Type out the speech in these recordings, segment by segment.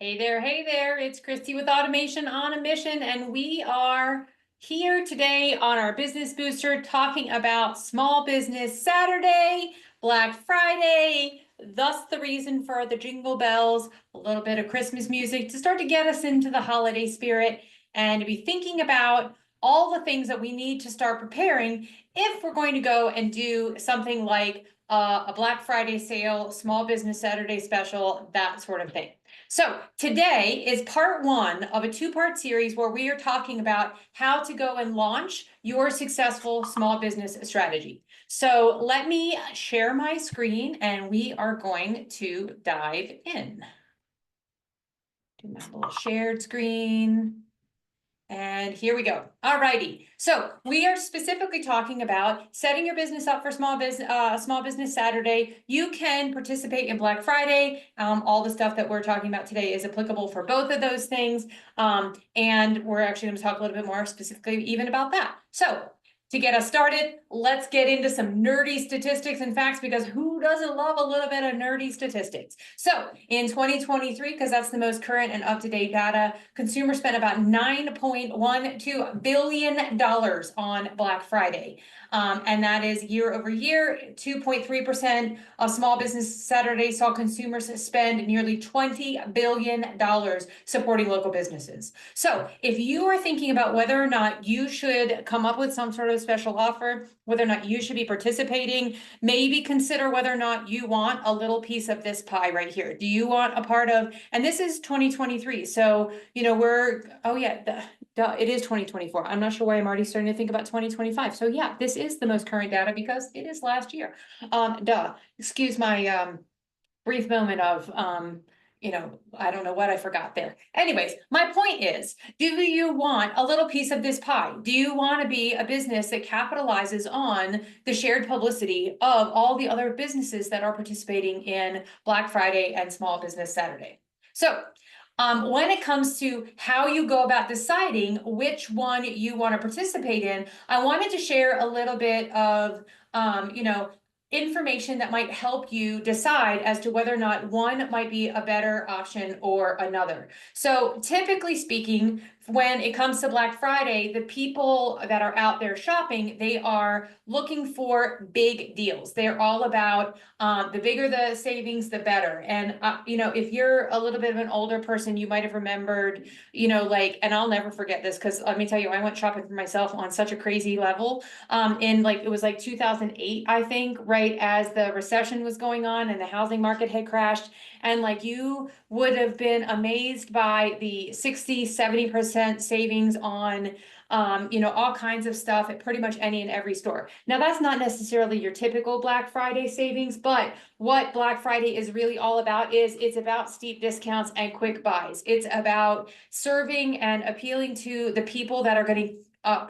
Hey there, it's Christy with Automation on a Mission, and we are here today on our Business Booster talking about Small Business Saturday, Black Friday, thus the reason for the jingle bells, a little bit of Christmas music to start to get us into the holiday spirit and to be thinking about all the things that we need to start preparing if we're going to go and do something like a Black Friday sale, Small Business Saturday special, that sort of thing. So today is part one of a two-part series where we are talking about how to go and launch your successful small business strategy. So let me share my screen and we are going to dive in. Do my little shared screen. And here we go. All righty. So we are specifically talking about setting your business up for Small Business Saturday. You can participate in Black Friday. All the stuff that we're talking about today is applicable for both of those things. And we're actually going to talk a little bit more specifically even about that. So to get us started, let's get into some nerdy statistics and facts, because who doesn't love a little bit of nerdy statistics? So in 2023, because that's the most current and up-to-date data, consumers spent about $9.12 billion on Black Friday. And that is year over year. 2.3% of Small Business Saturday saw consumers spend nearly $20 billion supporting local businesses. So if you are thinking about whether or not you should come up with some sort of special offer, whether or not you should be participating, maybe consider whether or not you want a little piece of this pie right here. Do you want a part of, and this is 2023. So, it is 2024. I'm not sure why I'm already starting to think about 2025. So yeah, this is the most current data because it is last year. Excuse my brief moment of I don't know what I forgot there. Anyways, my point is, do you want a little piece of this pie? Do you want to be a business that capitalizes on the shared publicity of all the other businesses that are participating in Black Friday and Small Business Saturday? So when it comes to how you go about deciding which one you want to participate in, I wanted to share a little bit of, information that might help you decide as to whether or not one might be a better option or another. So typically speaking, when it comes to Black Friday, the people that are out there shopping, they are looking for big deals. They're all about the bigger the savings, the better. And, if you're a little bit of an older person, you might have remembered, and I'll never forget this because let me tell you, I went shopping for myself on such a crazy level it was like 2008, I think, right as the recession was going on and the housing market had crashed. And you would have been amazed by the 60, 70% savings on all kinds of stuff at pretty much any and every store. Now, that's not necessarily your typical Black Friday savings, but what Black Friday is really all about is it's about steep discounts and quick buys. It's about serving and appealing to the people that are going to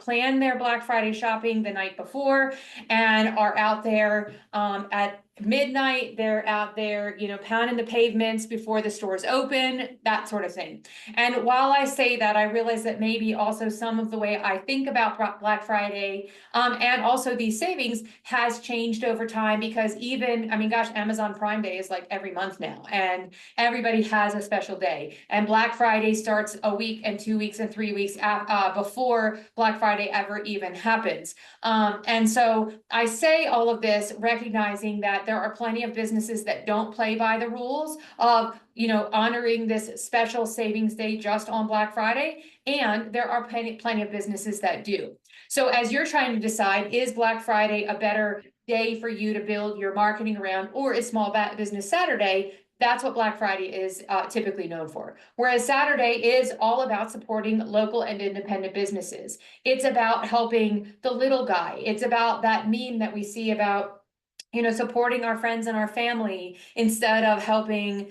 plan their Black Friday shopping the night before and are out there at midnight. They're out there, pounding the pavements before the stores open, that sort of thing. And while I say that, I realize that maybe also some of the way I think about Black Friday and also these savings has changed over time, because Amazon Prime Day is like every month now, and everybody has a special day. And Black Friday starts a week and 2 weeks and 3 weeks before Black Friday ever even happens. And so I say all of this recognizing that there are plenty of businesses that don't play by the rules of, honoring this special savings day just on Black Friday. And there are plenty of businesses that do. So as you're trying to decide, is Black Friday a better day for you to build your marketing around, or is Small Business Saturday? That's what Black Friday is typically known for. Whereas Saturday is all about supporting local and independent businesses. It's about helping the little guy. It's about that meme that we see about supporting our friends and our family instead of helping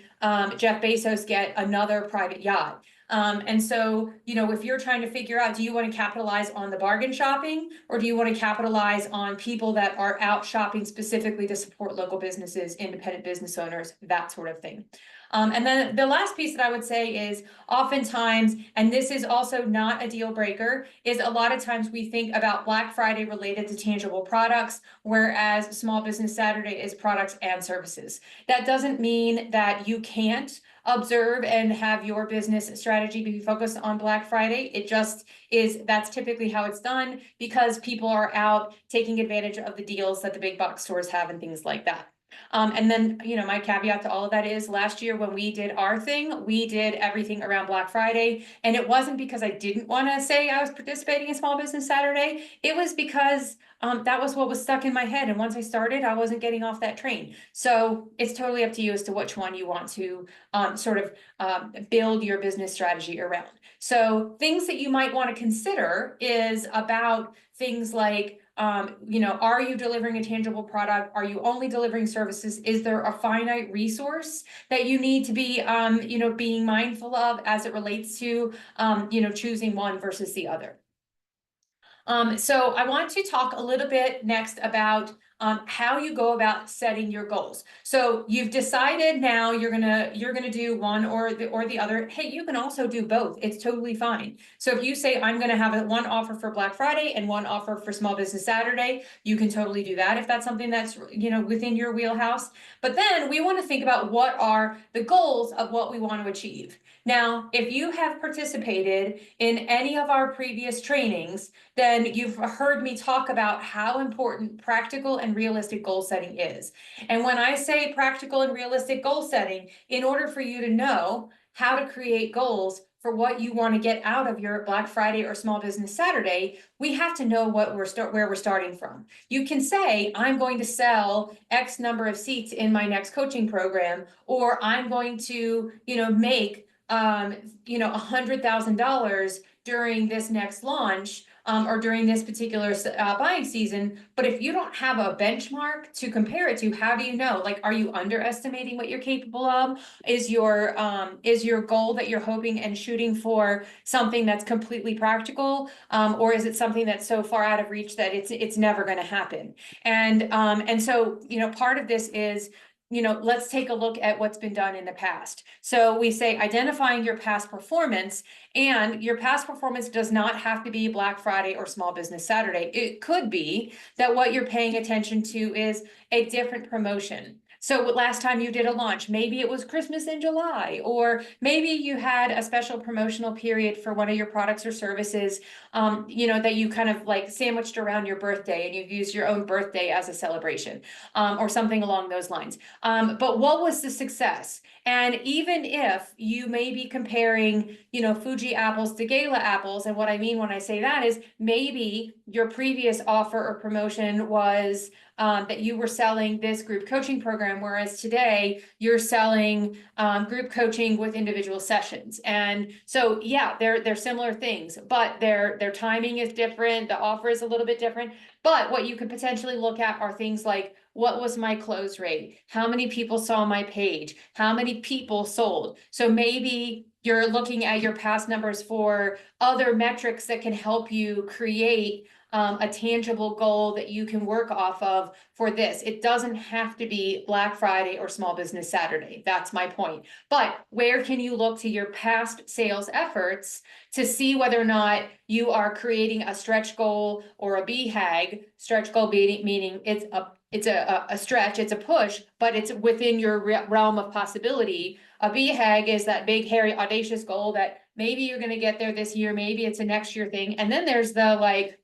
Jeff Bezos get another private yacht. And so, if you're trying to figure out, do you want to capitalize on the bargain shopping, or do you want to capitalize on people that are out shopping specifically to support local businesses, independent business owners, that sort of thing? And then the last piece that I would say is oftentimes, and this is also not a deal breaker, is a lot of times we think about Black Friday related to tangible products, whereas Small Business Saturday is products and services. That doesn't mean that you can't observe and have your business strategy be focused on Black Friday. It just is, that's typically how it's done because people are out taking advantage of the deals that the big box stores have and things like that. And then, my caveat to all of that is last year when we did our thing, we did everything around Black Friday. And it wasn't because I didn't want to say I was participating in Small Business Saturday. It was because that was what was stuck in my head. And once I started, I wasn't getting off that train. So it's totally up to you as to which one you want to build your business strategy around. So things that you might want to consider is about things like, are you delivering a tangible product? Are you only delivering services? Is there a finite resource that you need to be, being mindful of as it relates to, choosing one versus the other? So I want to talk a little bit next about how you go about setting your goals. So you've decided now you're gonna do one or the other. Hey, you can also do both. It's totally fine. So if you say I'm gonna have one offer for Black Friday and one offer for Small Business Saturday, you can totally do that if that's something that's within your wheelhouse. But then we want to think about what are the goals of what we want to achieve. Now, if you have participated in any of our previous trainings, then you've heard me talk about how important practical and realistic goal setting is. And when I say practical and realistic goal setting, in order for you to know how to create goals for what you want to get out of your Black Friday or Small Business Saturday, we have to know where we're starting from. You can say, I'm going to sell X number of seats in my next coaching program, or I'm going to, make $100,000 during this next launch, or during this particular buying season. But if you don't have a benchmark to compare it to, how do you know? Like, are you underestimating what you're capable of? Is your goal that you're hoping and shooting for something that's completely practical, or is it something that's so far out of reach that it's never going to happen? And so part of this is, let's take a look at what's been done in the past. So we say identifying your past performance, and your past performance does not have to be Black Friday or Small Business Saturday. It could be that what you're paying attention to is a different promotion. So last time you did a launch, maybe it was Christmas in July, or maybe you had a special promotional period for one of your products or services, that you kind of like sandwiched around your birthday and you've used your own birthday as a celebration, or something along those lines. But what was the success? And even if you may be comparing, Fuji apples to Gala apples, and what I mean when I say that is maybe your previous offer or promotion was that you were selling this group coaching program, whereas today you're selling group coaching with individual sessions. And so, yeah, they're similar things, but their timing is different. The offer is a little bit different. But what you could potentially look at are things like, what was my close rate? How many people saw my page? How many people sold? So maybe you're looking at your past numbers for other metrics that can help you create a tangible goal that you can work off of for this. It doesn't have to be Black Friday or Small Business Saturday. That's my point. But where can you look to your past sales efforts to see whether or not you are creating a stretch goal or a BHAG? Stretch goal meaning it's a stretch, it's a push, but it's within your realm of possibility. A BHAG is that big, hairy, audacious goal that maybe you're going to get there this year, maybe it's a next year thing. And then there's the like,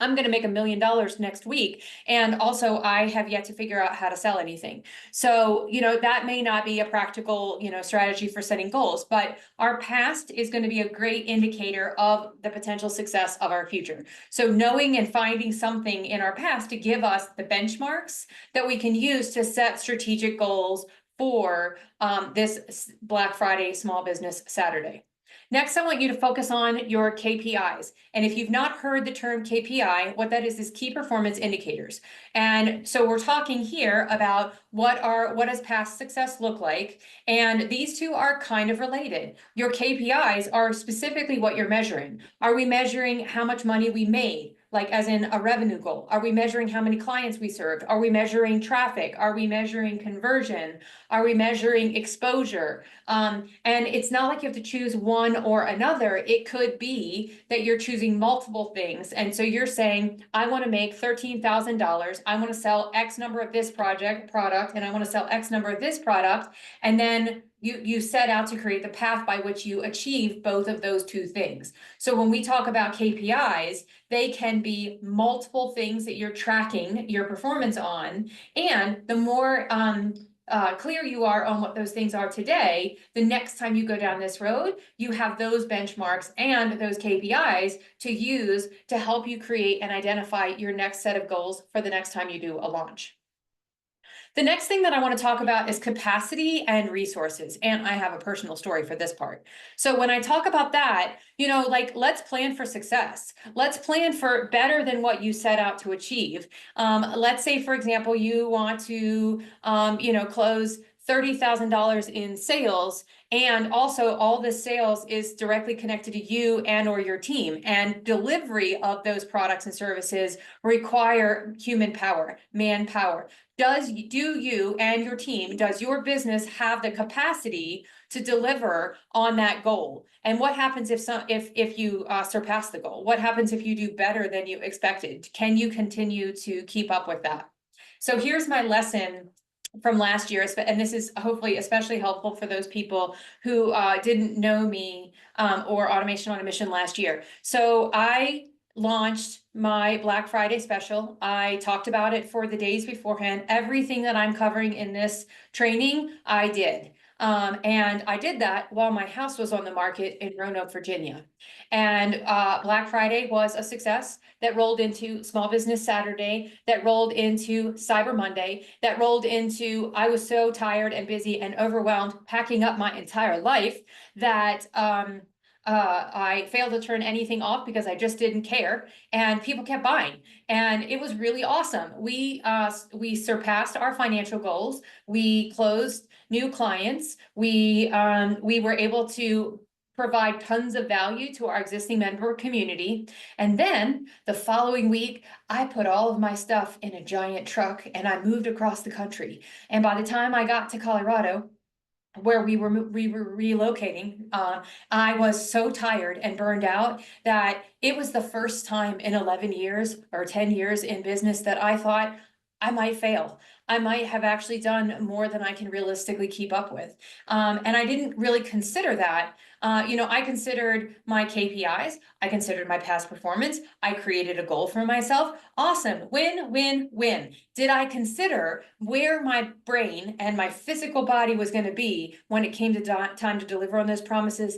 I'm going to make $1 million next week. And also I have yet to figure out how to sell anything. So, that may not be a practical, strategy for setting goals, but our past is going to be a great indicator of the potential success of our future. So knowing and finding something in our past to give us the benchmarks that we can use to set strategic goals for this Black Friday Small Business Saturday. Next, I want you to focus on your KPIs. And if you've not heard the term KPI, what that is key performance indicators. And so we're talking here about what does past success look like? And these two are kind of related. Your KPIs are specifically what you're measuring. Are we measuring how much money we made? like as in a revenue goal? Are we measuring how many clients we served? Are we measuring traffic? Are we measuring conversion? Are we measuring exposure? And it's not like you have to choose one or another. It could be that you're choosing multiple things. And so you're saying, I want to make $13,000. I want to sell X number of this product, and I want to sell X number of this product. And then you set out to create the path by which you achieve both of those two things. So when we talk about KPIs, they can be multiple things that you're tracking your performance on. And the more clear you are on what those things are today, the next time you go down this road, you have those benchmarks and those KPIs to use to help you create and identify your next set of goals for the next time you do a launch. The next thing that I want to talk about is capacity and resources. And I have a personal story for this part. So when I talk about that, like, let's plan for success. Let's plan for better than what you set out to achieve. Let's say, for example, you want to, close $30,000 in sales, and also all the sales is directly connected to you and or your team, and delivery of those products and services require human power, manpower. Do you and your team, does your business have the capacity to deliver on that goal? And what happens if you surpass the goal? What happens if you do better than you expected? Can you continue to keep up with that? So here's my lesson from last year, and this is hopefully especially helpful for those people who didn't know me or Automation on a Mission last year. So I launched my Black Friday special. I talked about it for the days beforehand. Everything that I'm covering in this training, I did. And I did that while my house was on the market in Roanoke, Virginia. And Black Friday was a success that rolled into Small Business Saturday, that rolled into Cyber Monday, that rolled into, I was so tired and busy and overwhelmed packing up my entire life that I failed to turn anything off because I just didn't care, and people kept buying, and it was really awesome. We surpassed our financial goals. We closed new clients. We were able to provide tons of value to our existing member community. And then the following week, I put all of my stuff in a giant truck and I moved across the country. And by the time I got to Colorado, where we were relocating, I was so tired and burned out that it was the first time in 11 years or 10 years in business that I thought I might fail. I might have actually done more than I can realistically keep up with. And I didn't really consider that. I considered my KPIs. I considered my past performance. I created a goal for myself. Awesome. Win, win, win. Did I consider where my brain and my physical body was going to be when it came to time to deliver on those promises?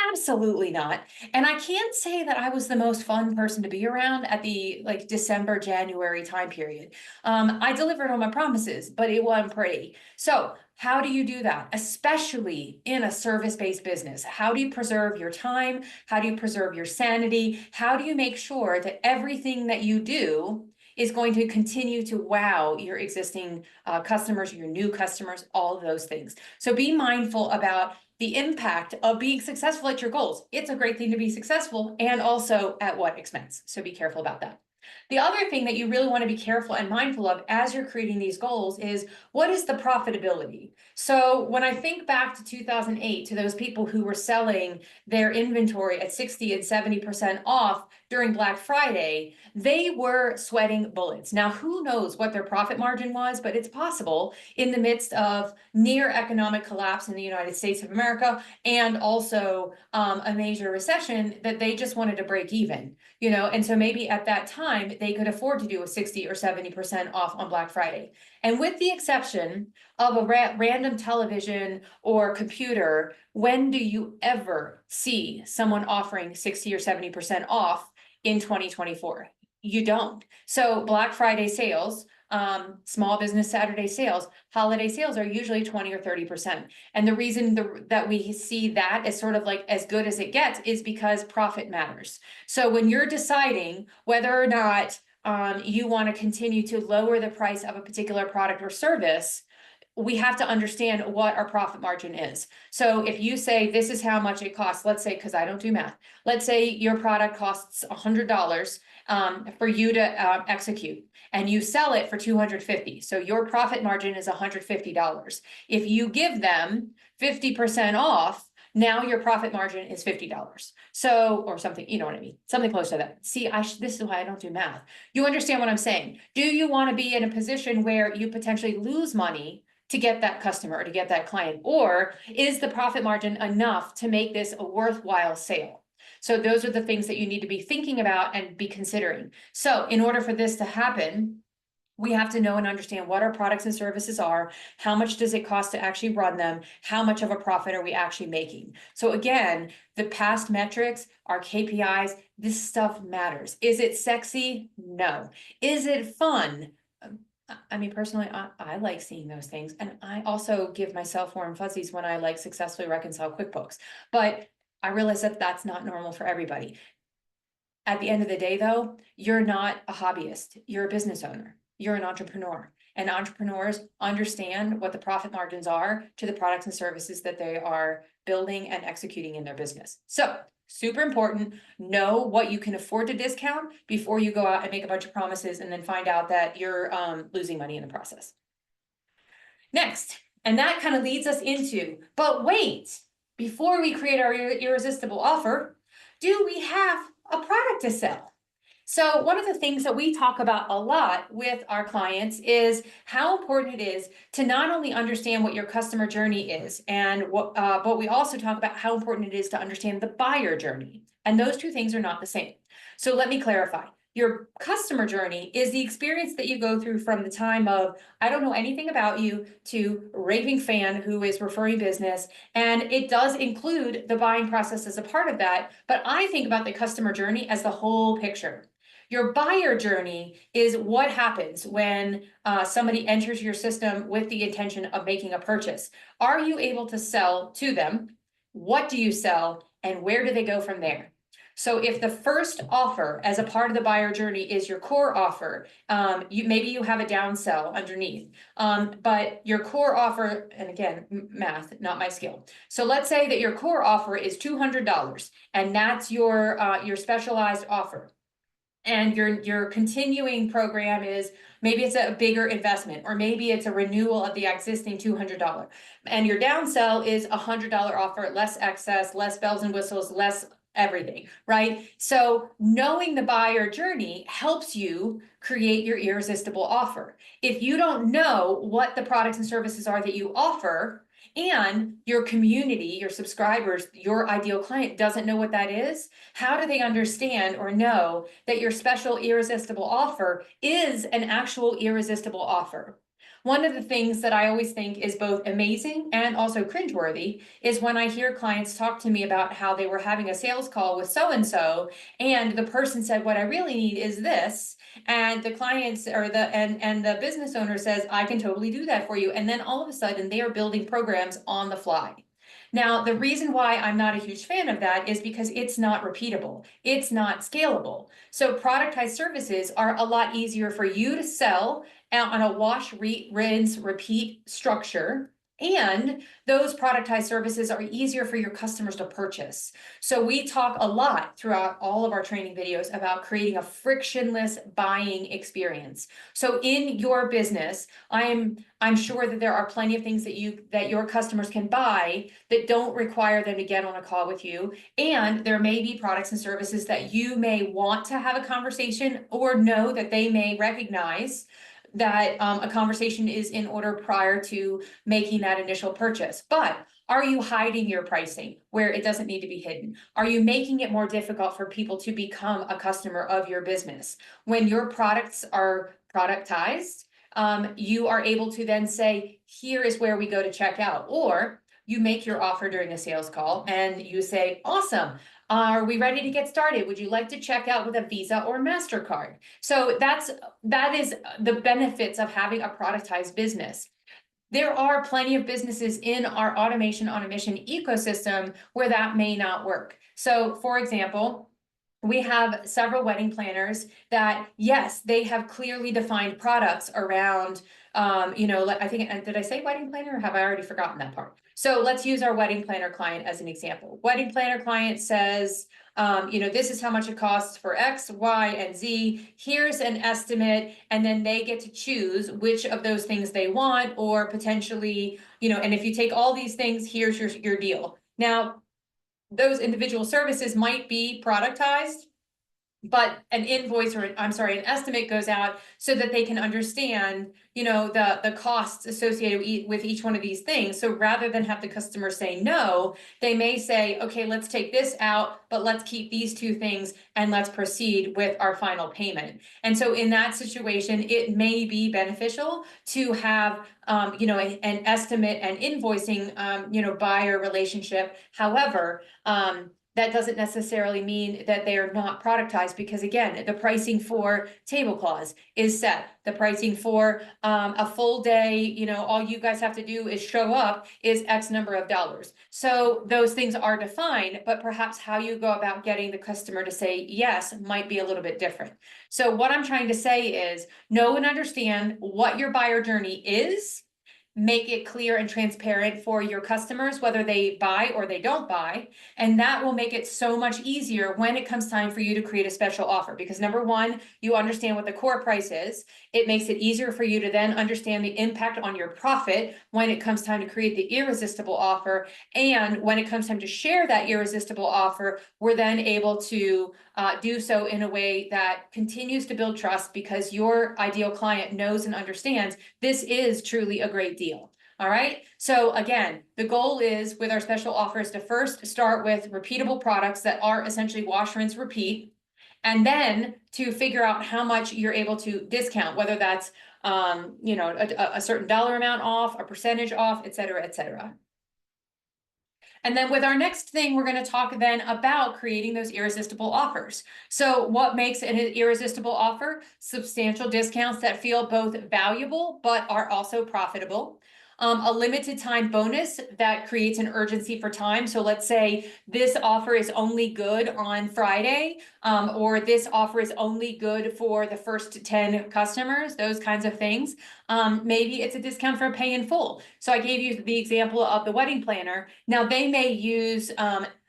Absolutely not. And I can't say that I was the most fun person to be around at the December, January time period. I delivered on my promises, but it wasn't pretty. So how do you do that? Especially in a service-based business. How do you preserve your time? How do you preserve your sanity? How do you make sure that everything that you do is going to continue to wow your existing customers, your new customers, all of those things? So be mindful about the impact of being successful at your goals. It's a great thing to be successful, and also at what expense. So be careful about that. The other thing that you really want to be careful and mindful of as you're creating these goals is, what is the profitability? So when I think back to 2008, to those people who were selling their inventory at 60 and 70% off during Black Friday, they were sweating bullets. Now, who knows what their profit margin was, but it's possible in the midst of near economic collapse in the United States of America, and also a major recession, that they just wanted to break even. And so maybe at that time they could afford to do a 60 or 70% off on Black Friday. And with the exception of a random television or computer, when do you ever see someone offering 60 or 70% off in 2024? You don't. So Black Friday sales, Small Business Saturday sales, holiday sales are usually 20 or 30%. And the reason that we see that as sort of like as good as it gets is because profit matters. So when you're deciding whether or not you want to continue to lower the price of a particular product or service, we have to understand what our profit margin is. So if you say this is how much it costs, let's say, because I don't do math, let's say your product costs $100 for you to execute, and you sell it for $250. So your profit margin is $150. If you give them 50% off, now your profit margin is $50. So, or something, you know what I mean? Something close to that. See, this is why I don't do math. You understand what I'm saying? Do you want to be in a position where you potentially lose money to get that customer or to get that client? Or is the profit margin enough to make this a worthwhile sale? So those are the things that you need to be thinking about and be considering. So in order for this to happen, we have to know and understand what our products and services are, how much does it cost to actually run them, how much of a profit are we actually making. So again, the past metrics, our KPIs, this stuff matters. Is it sexy? No. Is it fun? I mean, personally, I like seeing those things. And I also give myself warm fuzzies when I like successfully reconcile QuickBooks. But I realize that that's not normal for everybody. At the end of the day, though, you're not a hobbyist, you're a business owner. You're an entrepreneur, and entrepreneurs understand what the profit margins are to the products and services that they are building and executing in their business. So super important, know what you can afford to discount before you go out and make a bunch of promises and then find out that you're losing money in the process. Next, and that kind of leads us into, but wait, before we create our irresistible offer, do we have a product to sell? So one of the things that we talk about a lot with our clients is how important it is to not only understand what your customer journey is, and what, but we also talk about how important it is to understand the buyer journey. And those two things are not the same. So let me clarify. Your customer journey is the experience that you go through from the time of, I don't know anything about you, to raving fan who is referring business. And it does include the buying process as a part of that. But I think about the customer journey as the whole picture. Your buyer journey is what happens when somebody enters your system with the intention of making a purchase. Are you able to sell to them? What do you sell? And where do they go from there? So if the first offer as a part of the buyer journey is your core offer, maybe you have a downsell underneath, but your core offer, and again, math, not my skill. So let's say that your core offer is $200, and that's your specialized offer. And your continuing program is, maybe it's a bigger investment, or maybe it's a renewal of the existing $200. And your downsell is a $100 offer, less excess, less bells and whistles, less everything, right? So knowing the buyer journey helps you create your irresistible offer. If you don't know what the products and services are that you offer, and your community, your subscribers, your ideal client doesn't know what that is, how do they understand or know that your special irresistible offer is an actual irresistible offer? One of the things that I always think is both amazing and also cringeworthy is when I hear clients talk to me about how they were having a sales call with so-and-so, and the person said, what I really need is this. And the clients or the business owner says, I can totally do that for you. And then all of a sudden they are building programs on the fly. Now, the reason why I'm not a huge fan of that is because it's not repeatable. It's not scalable. So productized services are a lot easier for you to sell on a wash, rinse, repeat structure. And those productized services are easier for your customers to purchase. So we talk a lot throughout all of our training videos about creating a frictionless buying experience. So in your business, I'm sure that there are plenty of things that your customers can buy that don't require them to get on a call with you. And there may be products and services that you may want to have a conversation, or know that they may recognize that a conversation is in order prior to making that initial purchase. But are you hiding your pricing where it doesn't need to be hidden? Are you making it more difficult for people to become a customer of your business? When your products are productized, you are able to then say, here is where we go to check out. Or you make your offer during a sales call and you say, awesome. Are we ready to get started? Would you like to check out with a Visa or MasterCard? So that is the benefits of having a productized business. There are plenty of businesses in our automation on a mission ecosystem where that may not work. So for example, we have several wedding planners that, yes, they have clearly defined products around, I think, did I say wedding planner or have I already forgotten that part? So let's use our wedding planner client as an example. Wedding planner client says, this is how much it costs for X, Y, and Z. Here's an estimate, and then they get to choose which of those things they want, or potentially, and if you take all these things, here's your deal. Now, those individual services might be productized, but an invoice or an estimate goes out so that they can understand, the costs associated with each one of these things. So rather than have the customer say no, they may say, okay, let's take this out, but let's keep these two things and let's proceed with our final payment. And so in that situation, it may be beneficial to have, an estimate and invoicing, buyer relationship. However, that doesn't necessarily mean that they are not productized, because again, the pricing for tablecloths is set. The pricing for a full day, all you guys have to do is show up, is X number of dollars. So those things are defined, but perhaps how you go about getting the customer to say yes might be a little bit different. So what I'm trying to say is know and understand what your buyer journey is. Make it clear and transparent for your customers, whether they buy or they don't buy. And that will make it so much easier when it comes time for you to create a special offer. Because number one, you understand what the core price is. It makes it easier for you to then understand the impact on your profit when it comes time to create the irresistible offer. And when it comes time to share that irresistible offer, we're then able to do so in a way that continues to build trust, because your ideal client knows and understands this is truly a great deal. All right. So again, the goal is with our special offers to first start with repeatable products that are essentially wash, rinse, repeat, and then to figure out how much you're able to discount, whether that's, a certain dollar amount off, a percentage off, et cetera, et cetera. And then with our next thing, we're going to talk then about creating those irresistible offers. So what makes an irresistible offer? Substantial discounts that feel both valuable, but are also profitable. A limited time bonus that creates an urgency for time. So let's say this offer is only good on Friday, or this offer is only good for the first 10 customers, those kinds of things. Maybe it's a discount for pay in full. So I gave you the example of the wedding planner. Now they may use,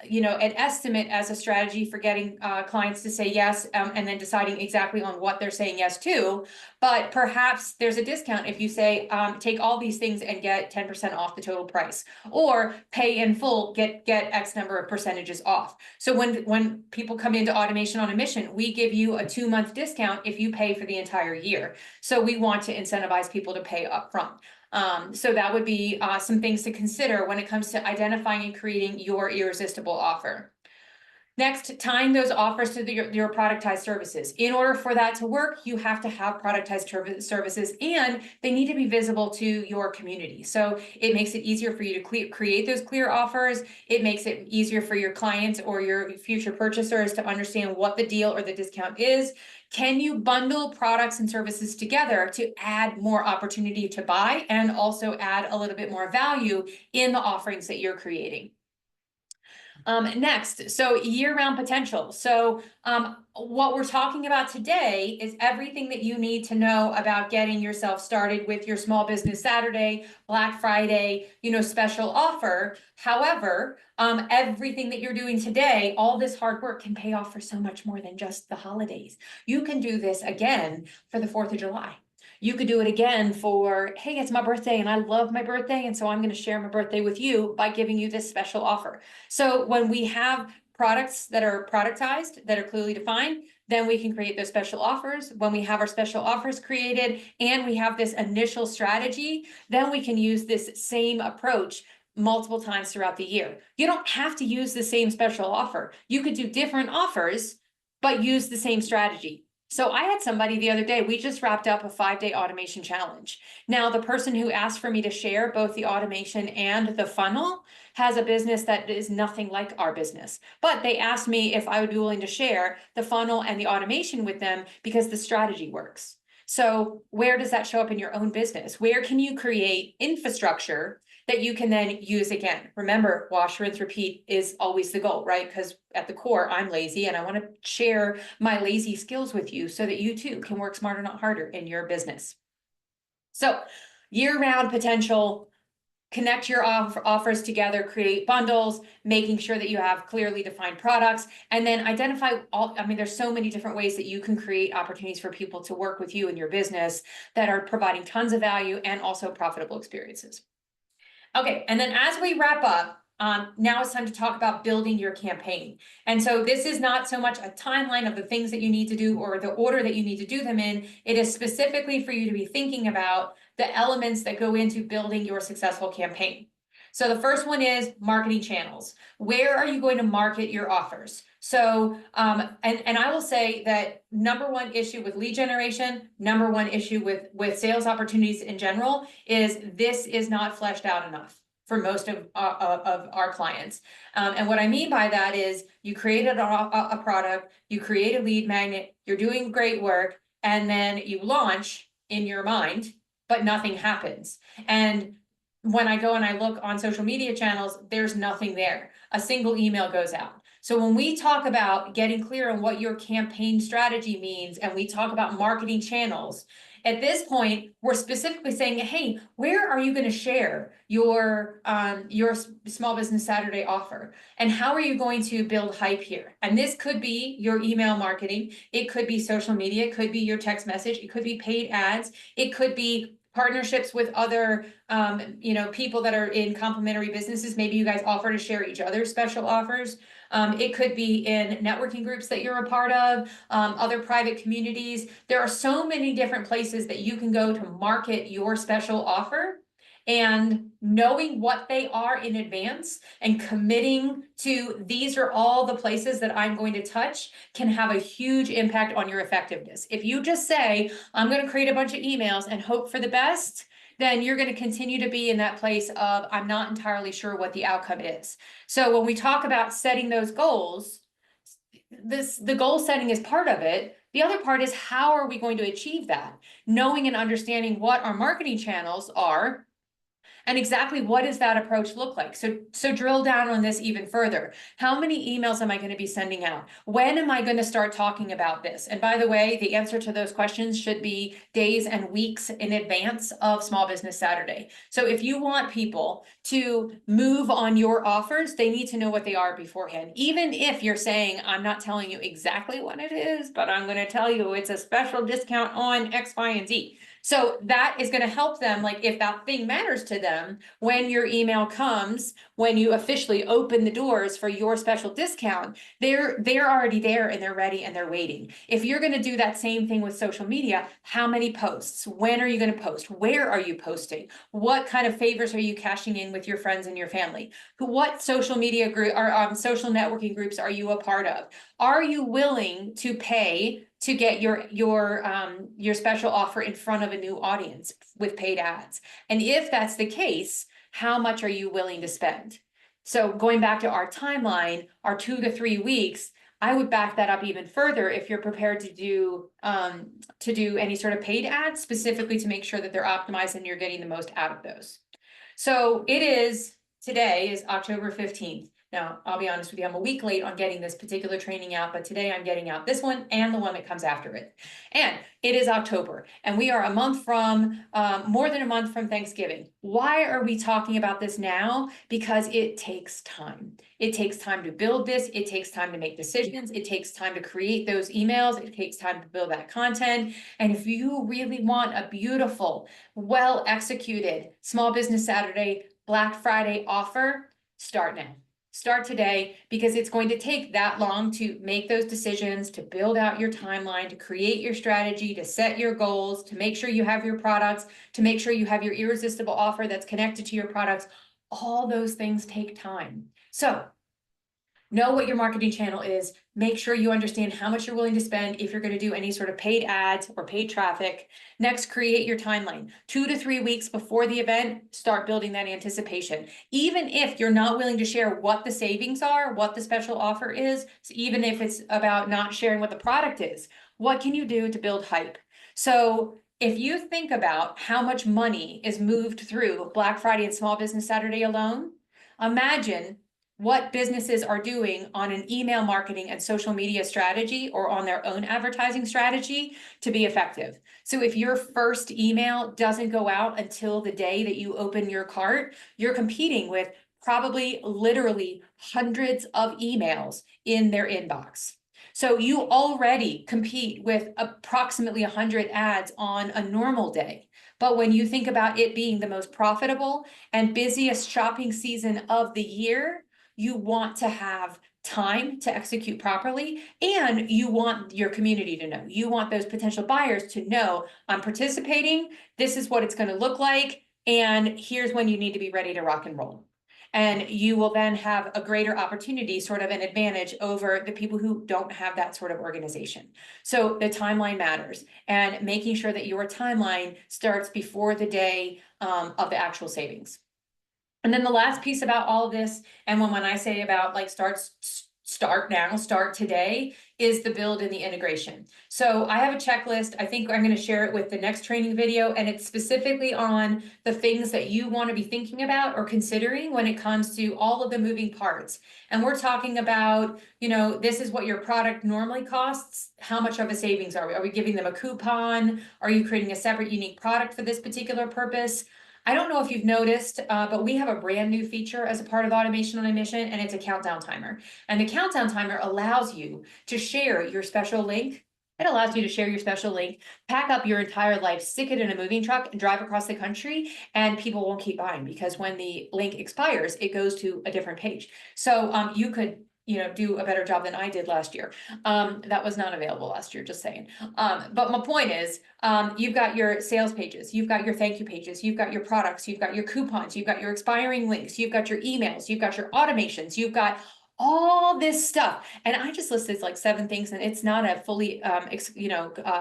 an estimate as a strategy for getting clients to say yes, and then deciding exactly on what they're saying yes to. But perhaps there's a discount if you say, take all these things and get 10% off the total price, or pay in full, get X number of percentages off. So when people come into Automation on a Mission, we give you a 2-month discount if you pay for the entire year. So we want to incentivize people to pay upfront. So that would be some things to consider when it comes to identifying and creating your irresistible offer. Next, tying those offers to your productized services. In order for that to work, you have to have productized services, and they need to be visible to your community. So it makes it easier for you to create those clear offers. It makes it easier for your clients or your future purchasers to understand what the deal or the discount is. Can you bundle products and services together to add more opportunity to buy and also add a little bit more value in the offerings that you're creating? Next, so year-round potential. So what we're talking about today is everything that you need to know about getting yourself started with your Small Business Saturday, Black Friday, special offer. However, everything that you're doing today, all this hard work can pay off for so much more than just the holidays. You can do this again for the 4th of July. You could do it again for, hey, it's my birthday and I love my birthday, and so I'm going to share my birthday with you by giving you this special offer. So when we have products that are productized, that are clearly defined, then we can create those special offers. When we have our special offers created and we have this initial strategy, then we can use this same approach multiple times throughout the year. You don't have to use the same special offer. You could do different offers, but use the same strategy. So I had somebody the other day, we just wrapped up a 5-day automation challenge. Now, the person who asked for me to share both the automation and the funnel has a business that is nothing like our business. But they asked me if I would be willing to share the funnel and the automation with them because the strategy works. So where does that show up in your own business? Where can you create infrastructure that you can then use again. Remember, wash, rinse, repeat is always the goal, right? Because at the core, I'm lazy and I want to share my lazy skills with you so that you too can work smarter, not harder in your business. So year-round potential, connect your offers together, create bundles, making sure that you have clearly defined products, and then identify there's so many different ways that you can create opportunities for people to work with you in your business that are providing tons of value and also profitable experiences. Okay, and then as we wrap up, now it's time to talk about building your campaign. And so this is not so much a timeline of the things that you need to do or the order that you need to do them in. It is specifically for you to be thinking about the elements that go into building your successful campaign. So the first one is marketing channels. Where are you going to market your offers? So, and I will say that number one issue with lead generation, number one issue with sales opportunities in general is this is not fleshed out enough for most of our clients. And what I mean by that is you created a product, you create a lead magnet, you're doing great work, and then you launch in your mind, but nothing happens. And when I go and I look on social media channels, there's nothing there. A single email goes out. So when we talk about getting clear on what your campaign strategy means, and we talk about marketing channels, at this point, we're specifically saying, hey, where are you going to share your Small Business Saturday offer? And how are you going to build hype here? And this could be your email marketing. It could be social media. It could be your text message. It could be paid ads. It could be partnerships with other people that are in complementary businesses. Maybe you guys offer to share each other's special offers. It could be in networking groups that you're a part of, other private communities. There are so many different places that you can go to market your special offer, and knowing what they are in advance and committing to these are all the places that I'm going to touch can have a huge impact on your effectiveness. If you just say, I'm going to create a bunch of emails and hope for the best, then you're going to continue to be in that place of, I'm not entirely sure what the outcome is. So when we talk about setting those goals, the goal setting is part of it. The other part is, how are we going to achieve that? Knowing and understanding what our marketing channels are, and exactly what does that approach look like? So drill down on this even further. How many emails am I going to be sending out? When am I going to start talking about this? And by the way, the answer to those questions should be days and weeks in advance of Small Business Saturday. So if you want people to move on your offers, they need to know what they are beforehand. Even if you're saying, I'm not telling you exactly what it is, but I'm going to tell you it's a special discount on X, Y, and Z. So that is going to help them, like if that thing matters to them, when your email comes, when you officially open the doors for your special discount, they're already there and they're ready and they're waiting. If you're going to do that same thing with social media, how many posts? When are you going to post? Where are you posting? What kind of favors are you cashing in with your friends and your family? What social media group or social networking groups are you a part of? Are you willing to pay to get your special offer in front of a new audience with paid ads? And if that's the case, how much are you willing to spend? So going back to our timeline, our 2 to 3 weeks, I would back that up even further if you're prepared to do any sort of paid ads, specifically to make sure that they're optimized and you're getting the most out of those. So today is October 15th. Now, I'll be honest with you, I'm a week late on getting this particular training out, but today I'm getting out this one and the one that comes after it. And it is October, and we are more than a month from Thanksgiving. Why are we talking about this now? Because it takes time. It takes time to build this. It takes time to make decisions. It takes time to create those emails. It takes time to build that content. And if you really want a beautiful, well-executed Small Business Saturday, Black Friday offer, start now. Start today, because it's going to take that long to make those decisions, to build out your timeline, to create your strategy, to set your goals, to make sure you have your products, to make sure you have your irresistible offer that's connected to your products. All those things take time. So know what your marketing channel is. Make sure you understand how much you're willing to spend if you're going to do any sort of paid ads or paid traffic. Next, create your timeline. 2 to 3 weeks before the event, start building that anticipation. Even if you're not willing to share what the savings are, what the special offer is, so even if it's about not sharing what the product is, what can you do to build hype? So If you think about how much money is moved through Black Friday and Small Business Saturday alone, imagine what businesses are doing on an email marketing and social media strategy or on their own advertising strategy to be effective. So if your first email doesn't go out until the day that you open your cart, you're competing with probably literally hundreds of emails in their inbox. So you already compete with approximately 100 ads on a normal day. But when you think about it being the most profitable and busiest shopping season of the year, you want to have time to execute properly, and you want your community to know. You want those potential buyers to know, I'm participating, this is what it's going to look like, and here's when you need to be ready to rock and roll. And you will then have a greater opportunity, sort of an advantage over the people who don't have that sort of organization. So the timeline matters, and making sure that your timeline starts before the day of the actual savings. And then the last piece about all of this, and when I say about like start now, start today, is the build and the integration. So I have a checklist. I think I'm going to share it with the next training video, and it's specifically on the things that you want to be thinking about or considering when it comes to all of the moving parts. And we're talking about, this is what your product normally costs. How much of a savings are we? Are we giving them a coupon? Are you creating a separate unique product for this particular purpose? I don't know if you've noticed, but we have a brand new feature as a part of Automation on a Mission, and it's a countdown timer. And the countdown timer allows you to share your special link. It allows you to share your special link, pack up your entire life, stick it in a moving truck, and drive across the country, and people won't keep buying, because when the link expires, it goes to a different page. So you could do a better job than I did last year. That was not available last year, just saying. But my point is, you've got your sales pages, you've got your thank you pages, you've got your products, you've got your coupons, you've got your expiring links, you've got your emails, you've got your automations, you've got all this stuff. And I just listed like 7 things, and it's not a fully,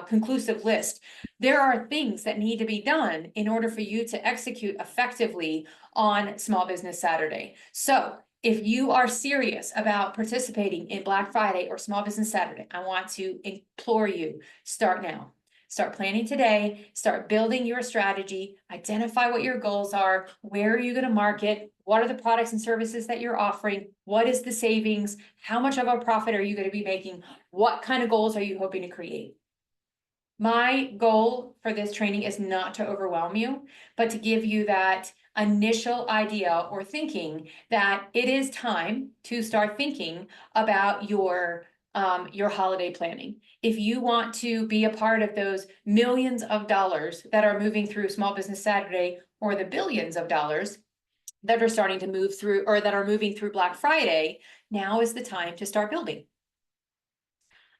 conclusive list. There are things that need to be done in order for you to execute effectively on Small Business Saturday. So if you are serious about participating in Black Friday or Small Business Saturday, I want to implore you, start now. Start planning today, start building your strategy, identify what your goals are, where are you going to market, what are the products and services that you're offering, what is the savings, how much of a profit are you going to be making, what kind of goals are you hoping to create. My goal for this training is not to overwhelm you, but to give you that initial idea or thinking that it is time to start thinking about your holiday planning. If you want to be a part of those millions of dollars that are moving through Small Business Saturday, or the billions of dollars that are starting to move through, or that are moving through Black Friday, now is the time to start building.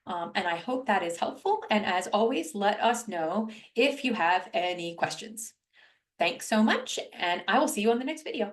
And I hope that is helpful. And as always, let us know if you have any questions. Thanks so much, and I will see you on the next video.